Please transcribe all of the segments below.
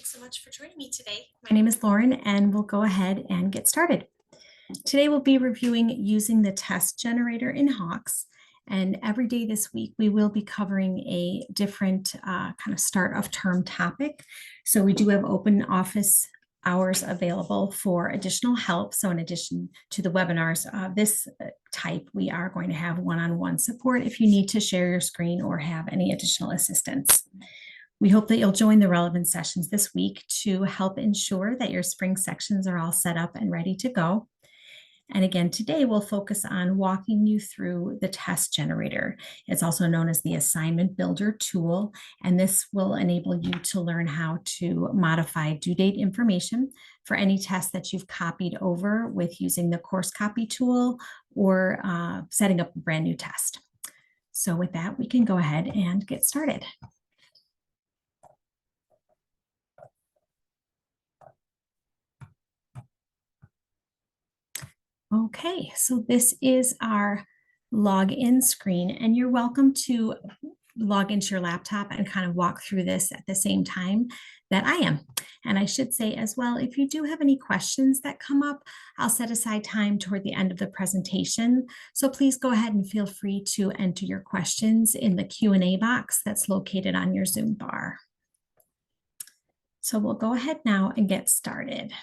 so much for joining me today. My name is Lauren, and we'll go ahead and get started. Today, we'll be reviewing using the test generator in Hawks. And every day this week, we will be covering a different kind of start of term topic. So we do have open office hours available for additional help. So in addition to the webinars of this type, we are going to have one-on-one support if you need to share your screen or have any additional assistance. We hope that you'll join the relevant sessions this week to help ensure that your spring sections are all set up and ready to go. And again, today we'll focus on walking you through the test generator. It's also known as the assignment builder tool, and this will enable you to learn how to modify due date information for any test that you've copied over with using the course copy tool or setting up a brand new test. So with that, we can go ahead and get started. Okay, so this is our login screen, and you're welcome to log into your laptop and kind of walk through this at the same time that I am. And I should say as well, if you do have any questions that come up, I'll set aside time toward the end of the presentation. So please go ahead and feel free to enter your questions in the Q&A box that's located on your Zoom bar. So we'll go ahead now and get started.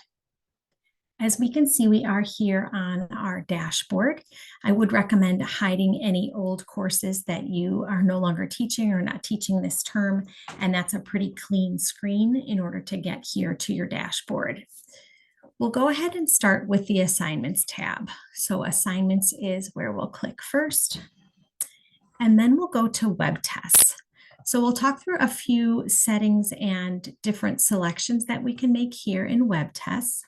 As we can see, we are here on our dashboard. I would recommend hiding any old courses that you are no longer teaching or not teaching this term, and that's a pretty clean screen in order to get here to your dashboard. We'll go ahead and start with the Assignments tab. So Assignments is where we'll click first, and then we'll go to Web Tests. So we'll talk through a few settings and different selections that we can make here in Web Tests.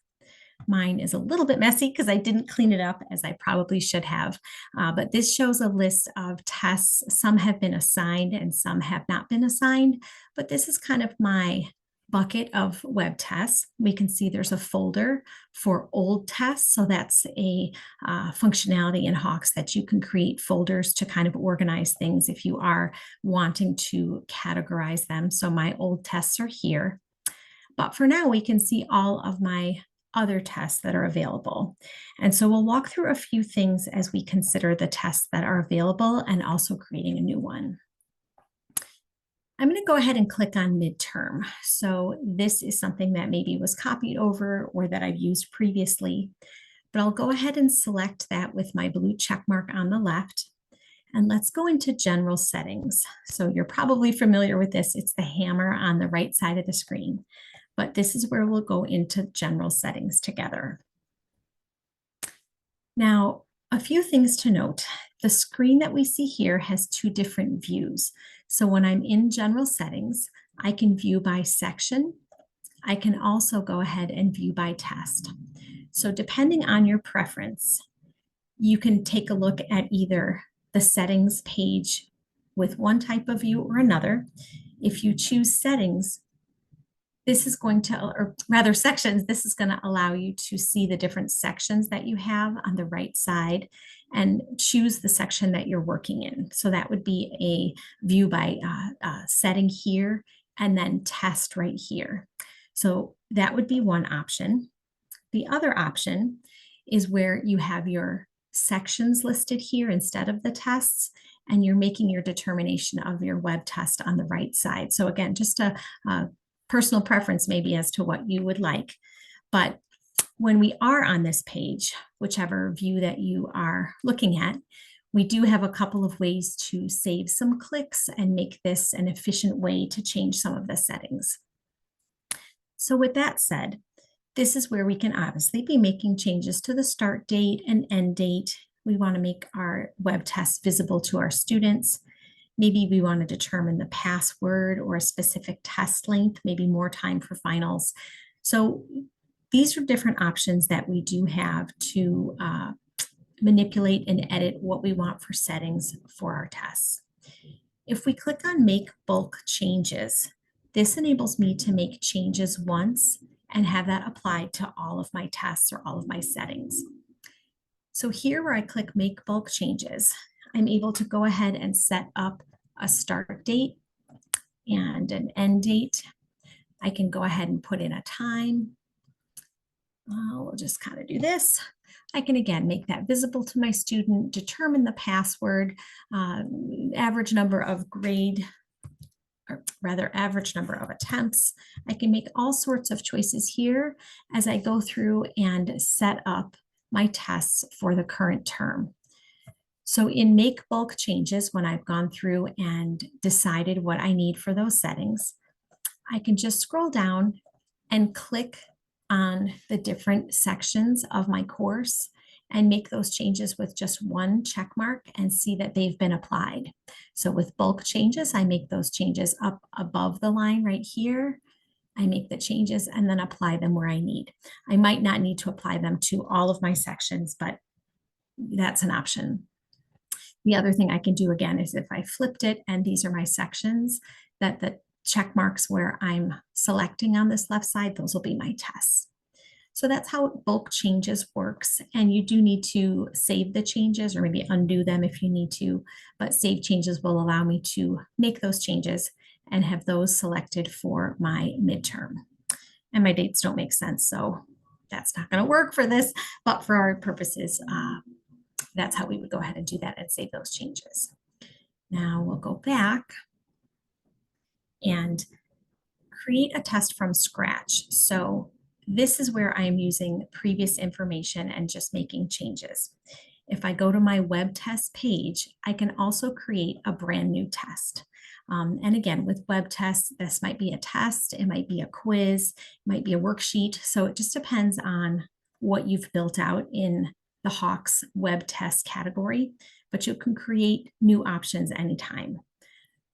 Mine is a little bit messy because I didn't clean it up as I probably should have, but this shows a list of tests. Some have been assigned and some have not been assigned, but this is kind of my bucket of web tests. We can see there's a folder for old tests. So that's a functionality in Hawks that you can create folders to kind of organize things if you are wanting to categorize them. So my old tests are here, but for now we can see all of my other tests that are available. And so we'll walk through a few things as we consider the tests that are available and also creating a new one. I'm going to go ahead and click on midterm. So this is something that maybe was copied over or that I've used previously, but I'll go ahead and select that with my blue check mark on the left. And let's go into general settings. So you're probably familiar with this. It's the hammer on the right side of the screen. But this is where we'll go into general settings together. Now, a few things to note. The screen that we see here has two different views. So when I'm in general settings, I can view by section. I can also go ahead and view by test. So depending on your preference, you can take a look at either the settings page with one type of view or another. If you choose settings, this is going to, or rather sections, this is going to allow you to see the different sections that you have on the right side and choose the section that you're working in. So that would be a view by setting here and then test right here. So that would be one option. The other option is where you have your sections listed here instead of the tests, and you're making your determination of your web test on the right side. So again, just a personal preference maybe as to what you would like. But when we are on this page, whichever view that you are looking at, we do have a couple of ways to save some clicks and make this an efficient way to change some of the settings. So with that said, this is where we can obviously be making changes to the start date and end date. We want to make our web tests visible to our students. Maybe we want to determine the password or a specific test length, maybe more time for finals. So these are different options that we do have to manipulate and edit what we want for settings for our tests. If we click on Make Bulk Changes, this enables me to make changes once and have that applied to all of my tests or all of my settings. So here where I click Make Bulk Changes, I'm able to go ahead and set up a start date and an end date. I can go ahead and put in a time. We'll just kind of do this. I can again make that visible to my student, determine the password, average number of grade, or rather average number of attempts. I can make all sorts of choices here as I go through and set up my tests for the current term. So in make bulk changes, when I've gone through and decided what I need for those settings, I can just scroll down and click on the different sections of my course and make those changes with just one check mark and see that they've been applied. So with bulk changes, I make those changes up above the line right here. I make the changes and then apply them where I need. I might not need to apply them to all of my sections, but that's an option. The other thing I can do again is if I flipped it and these are my sections, that the check marks where I'm selecting on this left side, those will be my tests. So that's how bulk changes works. And you do need to save the changes or maybe undo them if you need to, but save changes will allow me to make those changes and have those selected for my midterm. And my dates don't make sense, so that's not going to work for this, but for our purposes, that's how we would go ahead and do that and save those changes. Now we'll go back and create a test from scratch. So this is where I'm using previous information and just making changes. If I go to my web test page, I can also create a brand new test. And again, with web tests, this might be a test, it might be a quiz, it might be a worksheet. So it just depends on what you've built out in the Hawks web test category, but you can create new options anytime.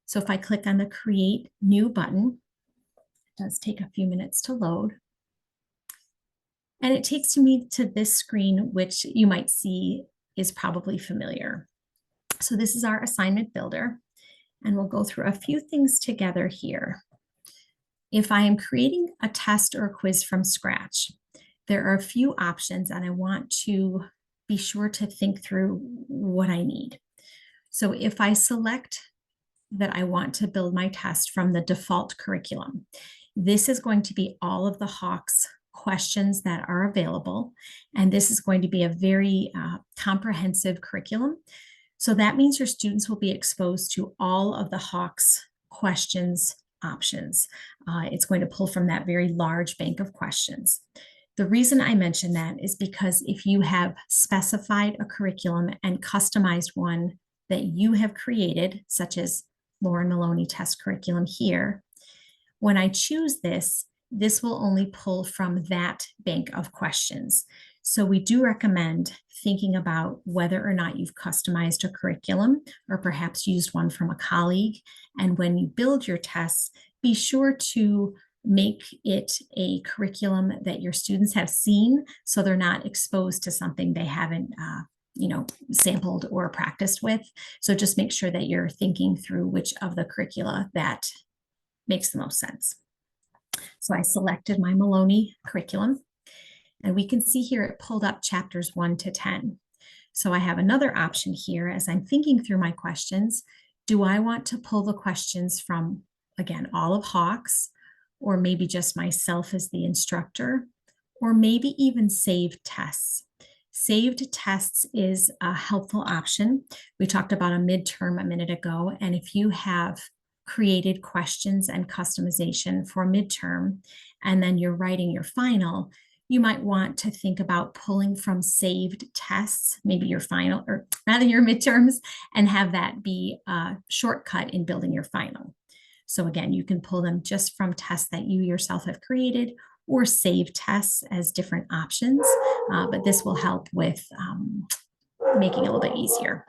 So if I click on the create new button, it does take a few minutes to load. And it takes me to this screen, which you might see is probably familiar. So this is our assignment builder, and we'll go through a few things together here. If I am creating a test or a quiz from scratch, there are a few options and I want to be sure to think through what I need. So if I select that I want to build my test from the default curriculum, this is going to be all of the Hawks questions that are available. And this is going to be a very comprehensive curriculum. So that means your students will be exposed to all of the Hawks questions options. It's going to pull from that very large bank of questions. The reason I mention that is because if you have specified a curriculum and customized one that you have created, such as Lauren Maloney test curriculum here, when I choose this, this will only pull from that bank of questions. So we do recommend thinking about whether or not you've customized a curriculum or perhaps used one from a colleague. And when you build your tests, be sure to make it a curriculum that your students have seen so they're not exposed to something they haven't sampled or practiced with. So just make sure that you're thinking through which of the curricula that makes the most sense. So I selected my Maloney curriculum, and we can see here it pulled up chapters 1 to 10. So I have another option here as I'm thinking through my questions. Do I want to pull the questions from, again, all of Hawks, or maybe just myself as the instructor, or maybe even saved tests? Saved tests is a helpful option. We talked about a midterm a minute ago, and if you have created questions and customization for midterm, and then you're writing your final, you might want to think about pulling from saved tests, maybe your final, or rather your midterms, and have that be a shortcut in building your final. So again, you can pull them just from tests that you yourself have created or save tests as different options, but this will help with making it a little bit easier.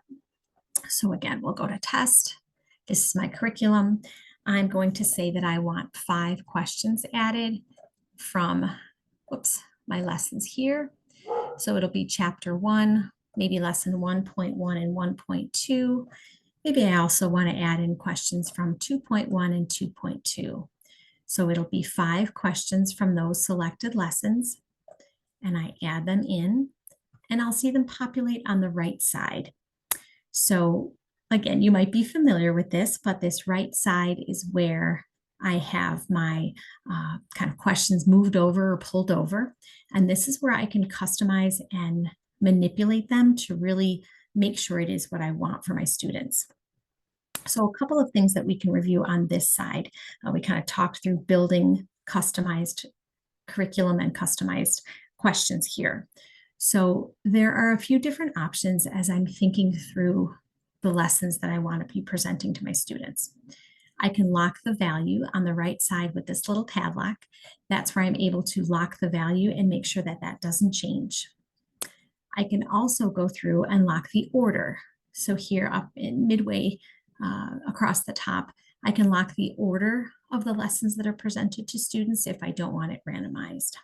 So again, we'll go to test. This is my curriculum. I'm going to say that I want 5 questions added from, my lessons here. So it'll be chapter 1, maybe lesson 1.1 and 1.2. Maybe I also want to add in questions from 2.1 and 2.2. So it'll be 5 questions from those selected lessons, and I add them in, and I'll see them populate on the right side. So again, you might be familiar with this, but this right side is where I have my kind of questions moved over or pulled over. And this is where I can customize and manipulate them to really make sure it is what I want for my students. So a couple of things that we can review on this side. We kind of talked through building customized curriculum and customized questions here. So there are a few different options as I'm thinking through the lessons that I want to be presenting to my students. I can lock the value on the right side with this little padlock. That's where I'm able to lock the value and make sure that that doesn't change. I can also go through and lock the order. So here up in midway across the top, I can lock the order of the lessons that are presented to students if I don't want it randomized.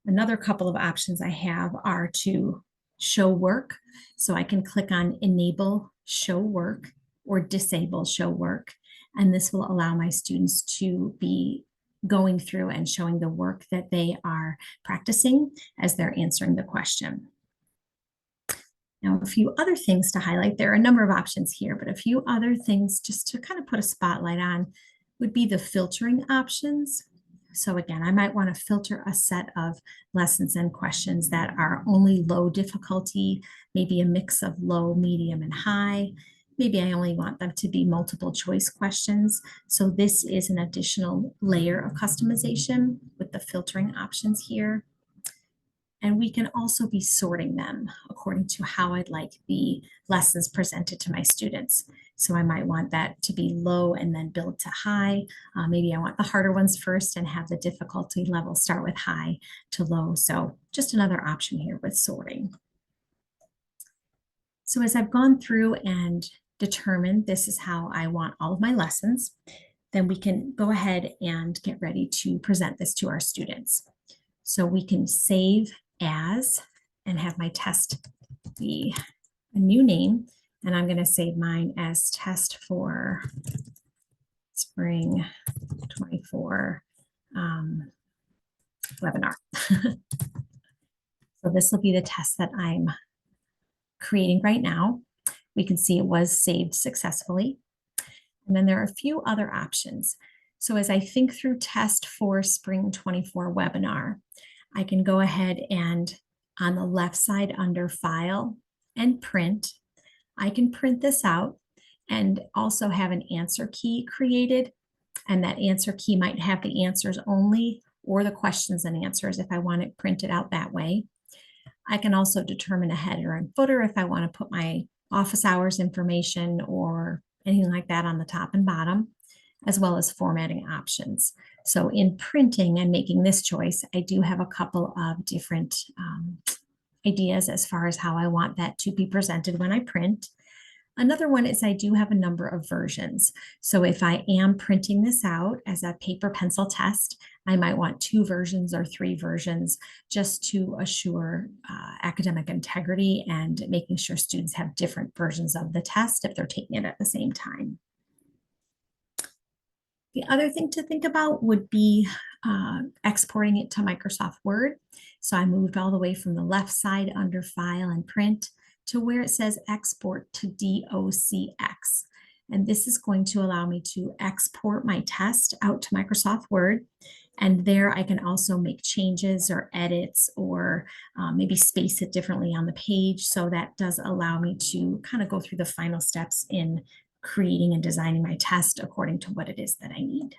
Another couple of options I have are to show work. So I can click on enable show work or disable show work. And this will allow my students to be going through and showing the work that they are practicing as they're answering the question. Now, a few other things to highlight. There are a number of options here, but a few other things just to kind of put a spotlight on would be the filtering options. So again, I might want to filter a set of lessons and questions that are only low difficulty, maybe a mix of low, medium, and high. Maybe I only want them to be multiple choice questions. So this is an additional layer of customization with the filtering options here. And we can also be sorting them according to how I'd like the lessons presented to my students. So I might want that to be low and then build to high. Maybe I want the harder ones first and have the difficulty level start with high to low. So just another option here with sorting. So as I've gone through and determined this is how I want all of my lessons, then we can go ahead and get ready to present this to our students. So we can save as and have my test be a new name. And I'm going to save mine as test for spring 24 webinar. So this will be the test that I'm creating right now. We can see it was saved successfully. And then there are a few other options. So as I think through test for spring 24 webinar, I can go ahead and on the left side under file and print, I can print this out and also have an answer key created. And that answer key might have the answers only or the questions and answers if I want it printed out that way. I can also determine a header and footer if I want to put my office hours information or anything like that on the top and bottom, as well as formatting options. So in printing and making this choice, I do have a couple of different ideas as far as how I want that to be presented when I print. Another one is I do have a number of versions. So if I am printing this out as a paper pencil test, I might want 2 versions or 3 versions just to assure academic integrity and making sure students have different versions of the test if they're taking it at the same time. The other thing to think about would be exporting it to Microsoft Word. So I moved all the way from the left side under File and Print to where it says Export to DOCX. And this is going to allow me to export my test out to Microsoft Word. And there I can also make changes or edits or maybe space it differently on the page. So that does allow me to kind of go through the final steps in creating and designing my test according to what it is that I need.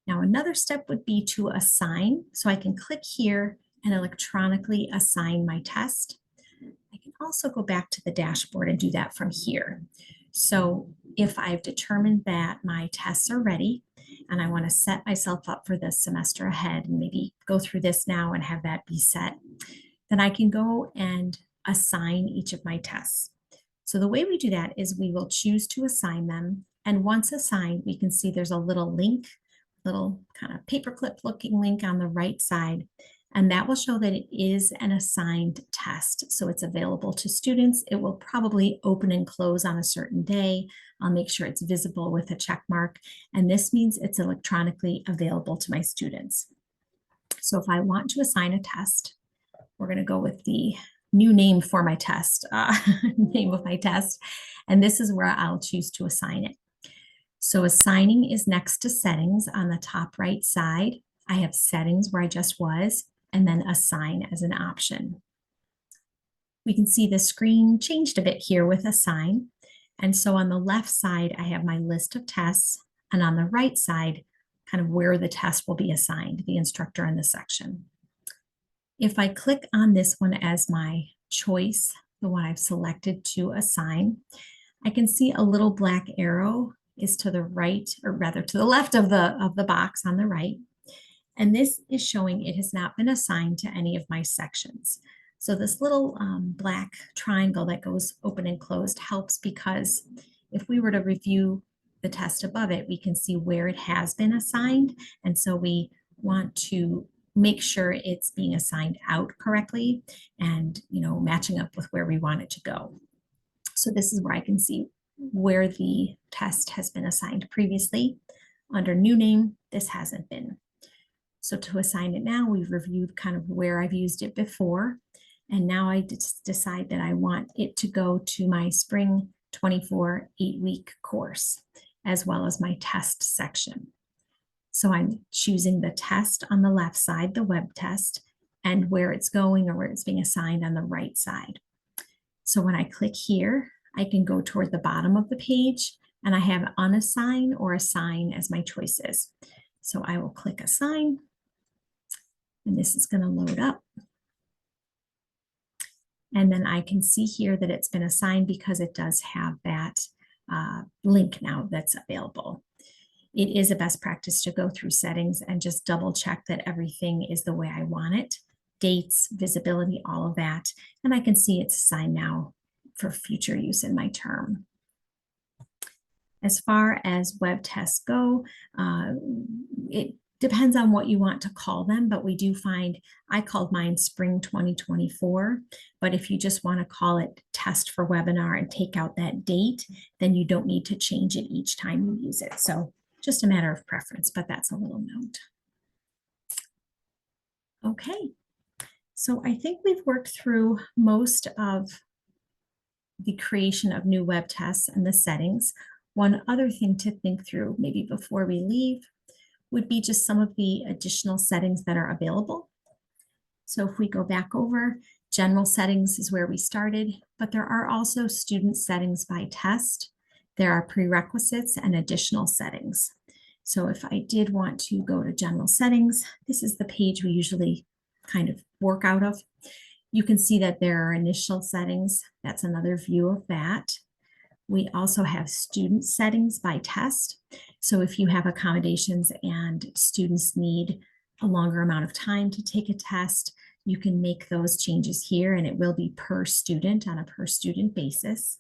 Now, another step would be to assign. So I can click here and electronically assign my test. I can also go back to the dashboard and do that from here. So if I've determined that my tests are ready and I want to set myself up for the semester ahead and maybe go through this now and have that be set, then I can go and assign each of my tests. So the way we do that is we will choose to assign them. And once assigned, we can see there's a little link, little kind of paperclip looking link on the right side. And that will show that it is an assigned test. So it's available to students. It will probably open and close on a certain day. I'll make sure it's visible with a check mark. And this means it's electronically available to my students. So if I want to assign a test, we're going to go with the new name for my test, name of my test. And this is where I'll choose to assign it. So assigning is next to settings on the top right side. I have settings where I just was, and then assign as an option. We can see the screen changed a bit here with assign. And so on the left side, I have my list of tests, and on the right side, kind of where the test will be assigned, the instructor in the section. If I click on this one as my choice, the one I've selected to assign, I can see a little black arrow is to the right, or rather to the left of the box on the right. And this is showing it has not been assigned to any of my sections. So this little black triangle that goes open and closed helps, because if we were to review the test above it, we can see where it has been assigned. And so we want to make sure it's being assigned out correctly and, matching up with where we want it to go. So this is where I can see where the test has been assigned previously. Under new name, this hasn't been. So to assign it now, we've reviewed kind of where I've used it before. And now I decide that I want it to go to my spring 24 8-week course, as well as my test section. So I'm choosing the test on the left side, the web test, and where it's going or where it's being assigned on the right side. So when I click here, I can go toward the bottom of the page, and I have unassign or assign as my choices. So I will click assign, and this is going to load up. And then I can see here that it's been assigned because it does have that link now that's available. It is a best practice to go through settings and just double check that everything is the way I want it. Dates, visibility, all of that. And I can see it's assigned now for future use in my term. As far as web tests go, it depends on what you want to call them, but we do find, I called mine Spring 2024, but if you just want to call it Test for Webinar and take out that date, then you don't need to change it each time you use it. So just a matter of preference, but that's a little note. Okay, so I think we've worked through most of the creation of new web tests and the settings. One other thing to think through, maybe before we leave, would be just some of the additional settings that are available. So if we go back over, general settings is where we started, but there are also student settings by test. There are prerequisites and additional settings. So if I did want to go to general settings, this is the page we usually kind of work out of. You can see that there are initial settings. That's another view of that. We also have student settings by test. So if you have accommodations and students need a longer amount of time to take a test, you can make those changes here, and it will be per student on a per student basis.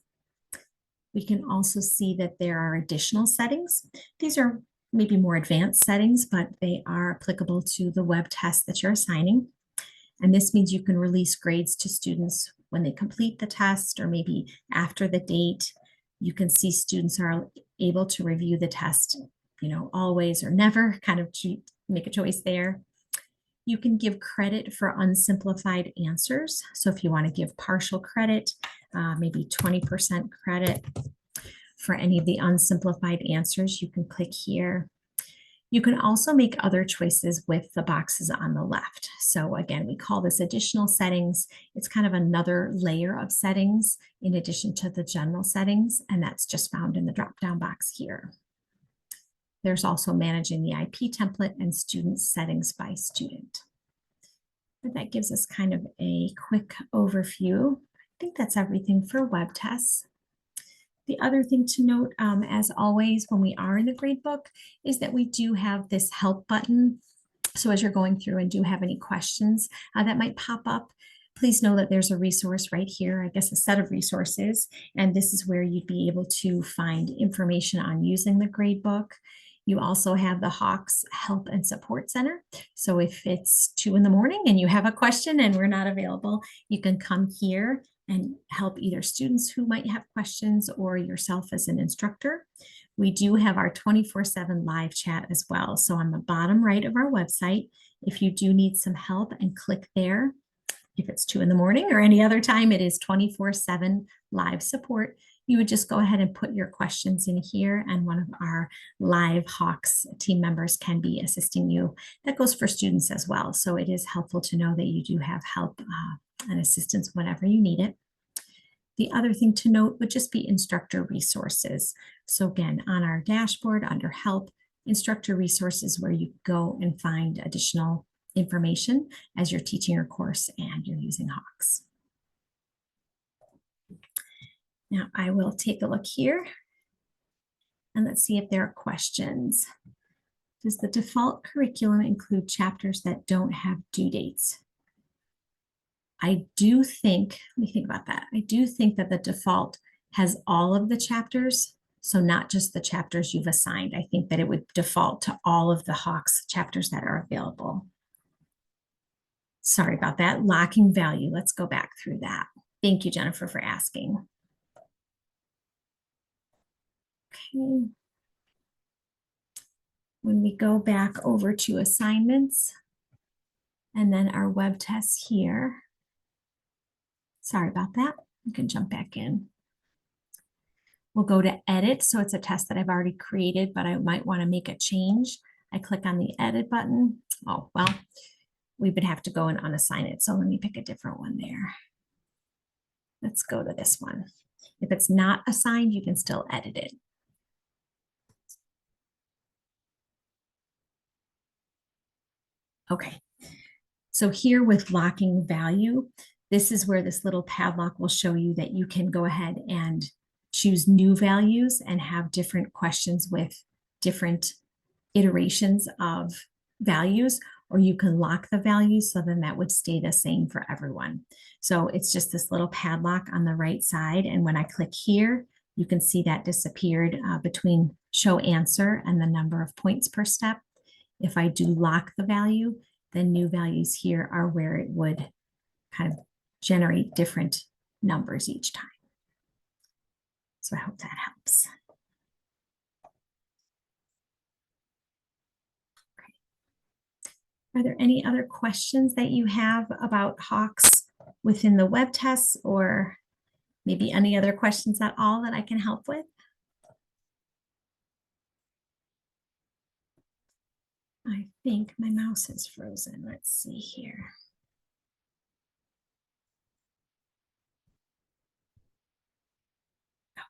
We can also see that there are additional settings. These are maybe more advanced settings, but they are applicable to the web test that you're assigning. And this means you can release grades to students when they complete the test, or maybe after the date. You can see students are able to review the test, always or never, kind of make a choice there. You can give credit for unsimplified answers. So if you want to give partial credit, maybe 20% credit for any of the unsimplified answers, you can click here. You can also make other choices with the boxes on the left. So again, we call this additional settings. It's kind of another layer of settings in addition to the general settings, and that's just found in the drop-down box here. There's also managing the IP template and student settings by student. But that gives us kind of a quick overview. I think that's everything for web tests. The other thing to note, as always, when we are in the gradebook, is that we do have this help button. So as you're going through and do have any questions that might pop up, please know that there's a resource right here, I guess a set of resources, and this is where you'd be able to find information on using the gradebook. You also have the Hawks Help and Support Center. So if it's 2 in the morning and you have a question and we're not available, you can come here and help either students who might have questions or yourself as an instructor. We do have our 24/7 live chat as well. So on the bottom right of our website, if you do need some help, and click there, if it's 2 in the morning or any other time, it is 24/7 live support. you would just go ahead and put your questions in here, and one of our live Hawks team members can be assisting you. That goes for students as well. So it is helpful to know that you do have help and assistance whenever you need it. The other thing to note would just be instructor resources. So again, on our dashboard under help, instructor resources where you go and find additional information as you're teaching your course and you're using Hawks. Now I will take a look here and let's see if there are questions. Does the default curriculum include chapters that don't have due dates? I do think, let me think about that. I do think that the default has all of the chapters, so not just the chapters you've assigned. I think that it would default to all of the Hawks chapters that are available. Sorry about that. Locking value. Let's go back through that. Thank you, Jennifer, for asking. Okay. When we go back over to assignments and then our web tests here, sorry about that. You can jump back in. We'll go to edit. So it's a test that I've already created, but I might want to make a change. I click on the edit button. Oh, well, we would have to go and unassign it. So let me pick a different one there. Let's go to this one. If it's not assigned, you can still edit it. Okay. So here with locking value, this is where this little padlock will show you that you can go ahead and choose new values and have different questions with different iterations of values, or you can lock the values so then that would stay the same for everyone. So it's just this little padlock on the right side. And when I click here, you can see that disappeared between show answer and the number of points per step. If I do lock the value, then new values here are where it would kind of generate different numbers each time. So I hope that helps. Okay. Are there any other questions that you have about Hawks within the web tests, or maybe any other questions at all that I can help with? I think my mouse is frozen. Let's see here.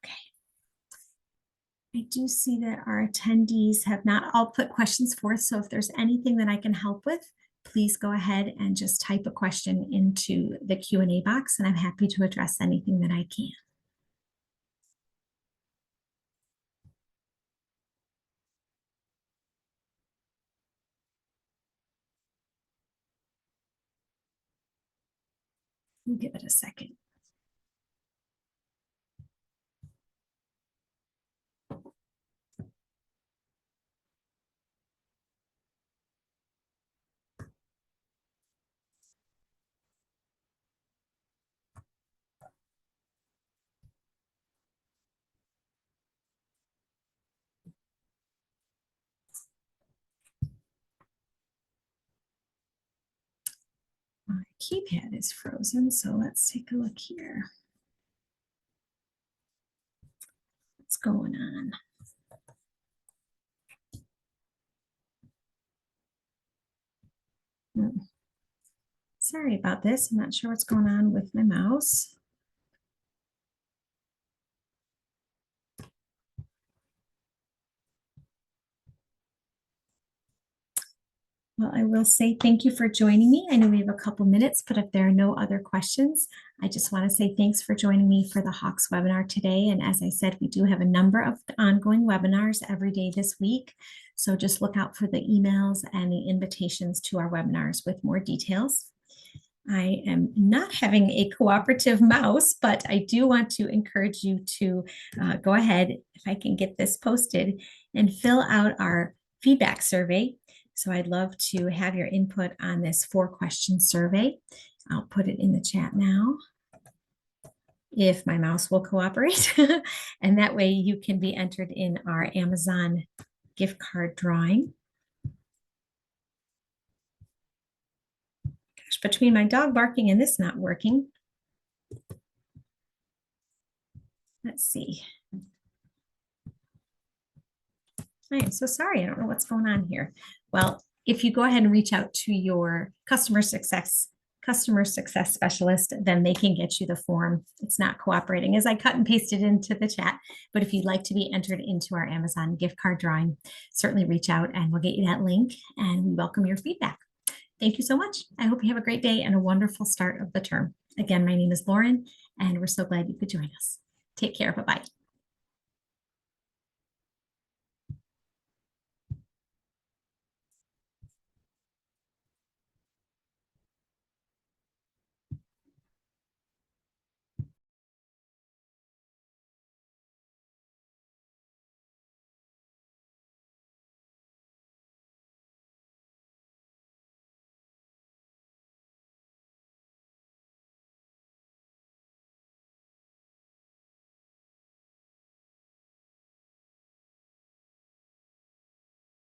Okay. I do see that our attendees have not all put questions forth. So if there's anything that I can help with, please go ahead and just type a question into the Q&A box, and I'm happy to address anything that I can. We'll give it a second. My keypad is frozen, so let's take a look here. What's going on? Sorry about this. I'm not sure what's going on with my mouse. Well, I will say thank you for joining me. I know we have a couple minutes, but if there are no other questions, I just want to say thanks for joining me for the Hawks webinar today. And as I said, we do have a number of ongoing webinars every day this week. So just look out for the emails and the invitations to our webinars with more details. I am not having a cooperative mouse, but I do want to encourage you to go ahead, if I can get this posted, and fill out our feedback survey. So I'd love to have your input on this 4-question survey. I'll put it in the chat now, if my mouse will cooperate. And that way you can be entered in our Amazon gift card drawing. Gosh, between my dog barking and this not working, Let's see. I am so sorry. I don't know what's going on here. Well, if you go ahead and reach out to your customer success specialist, then they can get you the form. It's not cooperating as I cut and pasted into the chat. But if you'd like to be entered into our Amazon gift card drawing, certainly reach out and we'll get you that link, and we welcome your feedback. Thank you so much. I hope you have a great day and a wonderful start of the term. Again, my name is Lauren, and we're so glad you could join us. Take care. Bye-bye.